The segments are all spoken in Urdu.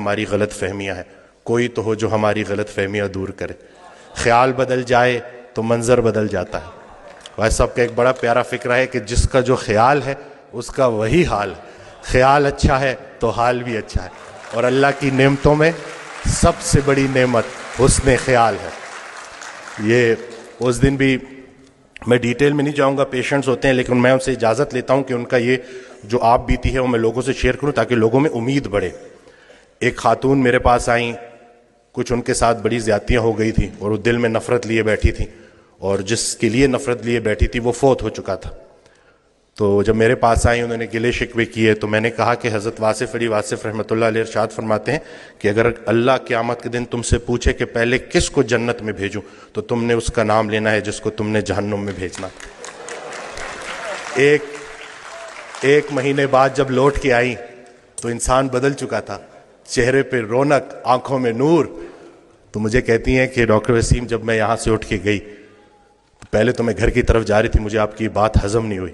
ہماری غلط فہمیاں ہیں، کوئی تو ہو جو ہماری غلط فہمیاں دور کرے۔ خیال بدل جائے تو منظر بدل جاتا ہے۔ بھائی صاحب کا ایک بڑا پیارا فکرہ ہے کہ جس کا جو خیال ہے اس کا وہی حال ہے۔ خیال اچھا ہے تو حال بھی اچھا ہے، اور اللہ کی نعمتوں میں سب سے بڑی نعمت حسن خیال ہے۔ یہ اس دن بھی میں ڈیٹیل میں نہیں جاؤں گا، پیشنٹس ہوتے ہیں، لیکن میں ان سے اجازت لیتا ہوں کہ ان کا یہ جو آپ بیتی ہے وہ میں لوگوں سے شیئر کروں تاکہ لوگوں میں امید بڑھے۔ ایک خاتون میرے پاس آئیں، کچھ ان کے ساتھ بڑی زیادتیاں ہو گئی تھیں اور وہ دل میں نفرت لیے بیٹھی تھیں، اور جس کے لیے نفرت لیے بیٹھی تھی وہ فوت ہو چکا تھا۔ تو جب میرے پاس آئیں انہوں نے گلے شکوے کیے، تو میں نے کہا کہ حضرت واصف علی واصف رحمۃ اللہ علیہ ارشاد فرماتے ہیں کہ اگر اللہ قیامت کے دن تم سے پوچھے کہ پہلے کس کو جنت میں بھیجوں تو تم نے اس کا نام لینا ہے جس کو تم نے جہنم میں بھیجنا۔ ایک مہینے بعد جب لوٹ کے آئیں تو انسان بدل چکا تھا، چہرے پہ رونق، آنکھوں میں نور۔ تو مجھے کہتی ہیں کہ ڈاکٹر وسیم جب میں یہاں سے اٹھ کے گئی، پہلے تو میں گھر کی طرف جا رہی تھی، مجھے آپ کی بات ہضم نہیں ہوئی،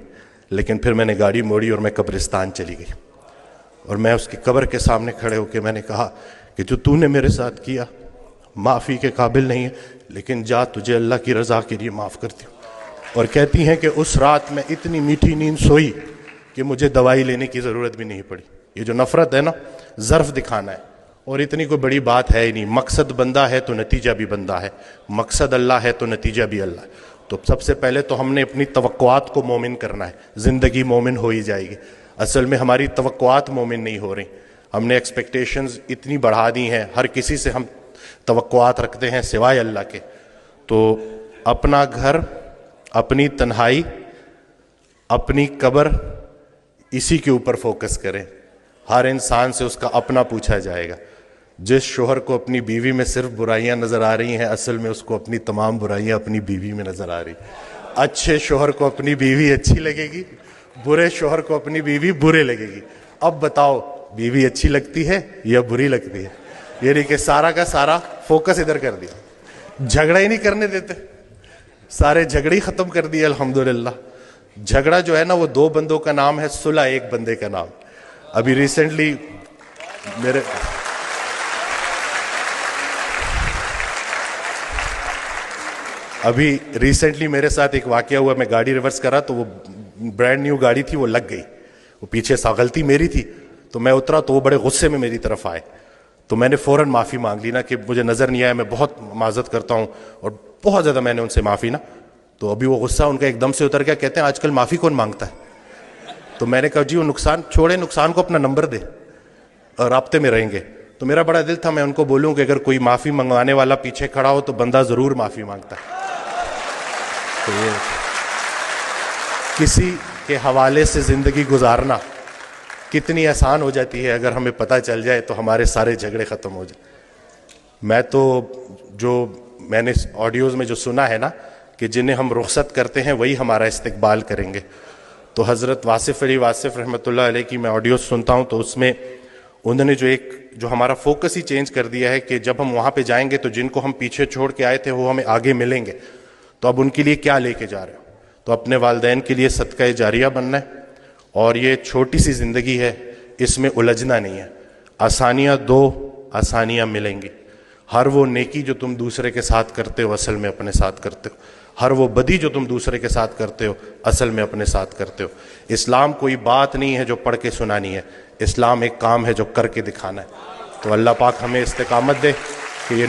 لیکن پھر میں نے گاڑی موڑی اور میں قبرستان چلی گئی، اور میں اس کی قبر کے سامنے کھڑے ہو کے میں نے کہا کہ جو تو نے میرے ساتھ کیا معافی کے قابل نہیں ہے، لیکن جا تجھے اللہ کی رضا کے لیے معاف کرتی ہوں۔ اور کہتی ہیں کہ اس رات میں اتنی میٹھی نیند سوئی کہ مجھے دوائی لینے کی ضرورت بھی نہیں پڑی۔ یہ جو نفرت ہے نا، ظرف دکھانا ہے، اور اتنی کوئی بڑی بات ہے ہی نہیں۔ مقصد بندہ ہے تو نتیجہ بھی بندہ ہے، مقصد اللہ ہے تو نتیجہ بھی اللہ ہے۔ تو سب سے پہلے تو ہم نے اپنی توقعات کو مومن کرنا ہے، زندگی مومن ہو ہی جائے گی۔ اصل میں ہماری توقعات مومن نہیں ہو رہی، ہم نے ایکسپیکٹیشنز اتنی بڑھا دی ہیں، ہر کسی سے ہم توقعات رکھتے ہیں سوائے اللہ کے۔ تو اپنا گھر، اپنی تنہائی، اپنی قبر، اسی کے اوپر فوکس کریں۔ ہر انسان سے اس کا اپنا پوچھا جائے گا۔ جس شوہر کو اپنی بیوی میں صرف برائیاں نظر آ رہی ہیں، اصل میں اس کو اپنی تمام برائیاں اپنی بیوی میں نظر آ رہی ہیں۔ اچھے شوہر کو اپنی بیوی اچھی لگے گی، برے شوہر کو اپنی بیوی برے لگے گی۔ اب بتاؤ بیوی اچھی لگتی ہے یا بری لگتی ہے؟ یہ نہیں کہ سارا کا سارا فوکس ادھر کر دیا، جھگڑا ہی نہیں کرنے دیتے، سارے جھگڑے ہی ختم کر دیے الحمدللہ۔ جھگڑا جو ہے نا وہ دو بندوں کا نام ہے، صلح ایک بندے کا نام۔ ابھی ریسنٹلی میرے ساتھ ایک واقعہ ہوا، میں گاڑی ریورس کرا تو وہ برانڈ نیو گاڑی تھی، وہ لگ گئی، وہ پیچھے سا غلطی میری تھی، تو میں اترا تو وہ بڑے غصے میں میری طرف آئے، تو میں نے فوراً معافی مانگ لی نا کہ مجھے نظر نہیں آیا، میں بہت معذرت کرتا ہوں، اور بہت زیادہ میں نے ان سے معافی نا۔ تو ابھی وہ غصہ ان کا ایک دم سے اتر گیا، کہتے ہیں آج کل معافی کون مانگتا ہے؟ تو میں نے کہا جی وہ نقصان چھوڑے، نقصان کو اپنا نمبر دے اور رابطے میں رہیں گے۔ تو میرا بڑا دل تھا میں ان کو بولوں کہ اگر کوئی معافی منگوانے والا پیچھے کھڑا ہو تو بندہ ضرور معافی مانگتا ہے۔ تو یہ کسی کے حوالے سے زندگی گزارنا کتنی آسان ہو جاتی ہے، اگر ہمیں پتہ چل جائے تو ہمارے سارے جھگڑے ختم ہو جائیں۔ میں تو جو میں نے آڈیوز میں جو سنا ہے نا کہ جنہیں ہم رخصت کرتے ہیں وہی ہمارا استقبال کریں گے، تو حضرت واصف علی واصف رحمۃ اللہ علیہ کی میں آڈیوز سنتا ہوں تو اس میں انہوں نے جو ہمارا فوکس ہی چینج کر دیا ہے کہ جب ہم وہاں پہ جائیں گے تو جن کو ہم پیچھے چھوڑ کے آئے تھے وہ ہمیں آگے ملیں گے، تو اب ان کے لیے کیا لے کے جا رہے ہو؟ تو اپنے والدین کے لیے صدقہ جاریہ بننا ہے، اور یہ چھوٹی سی زندگی ہے، اس میں الجھنا نہیں ہے۔ آسانیاں دو، آسانیاں ملیں گی۔ ہر وہ نیکی جو تم دوسرے کے ساتھ کرتے ہو اصل میں اپنے ساتھ کرتے ہو، ہر وہ بدی جو تم دوسرے کے ساتھ کرتے ہو اصل میں اپنے ساتھ کرتے ہو۔ اسلام کوئی بات نہیں ہے جو پڑھ کے سنانی ہے، اسلام ایک کام ہے جو کر کے دکھانا ہے۔ تو اللہ پاک ہمیں استقامت دے کہ یہ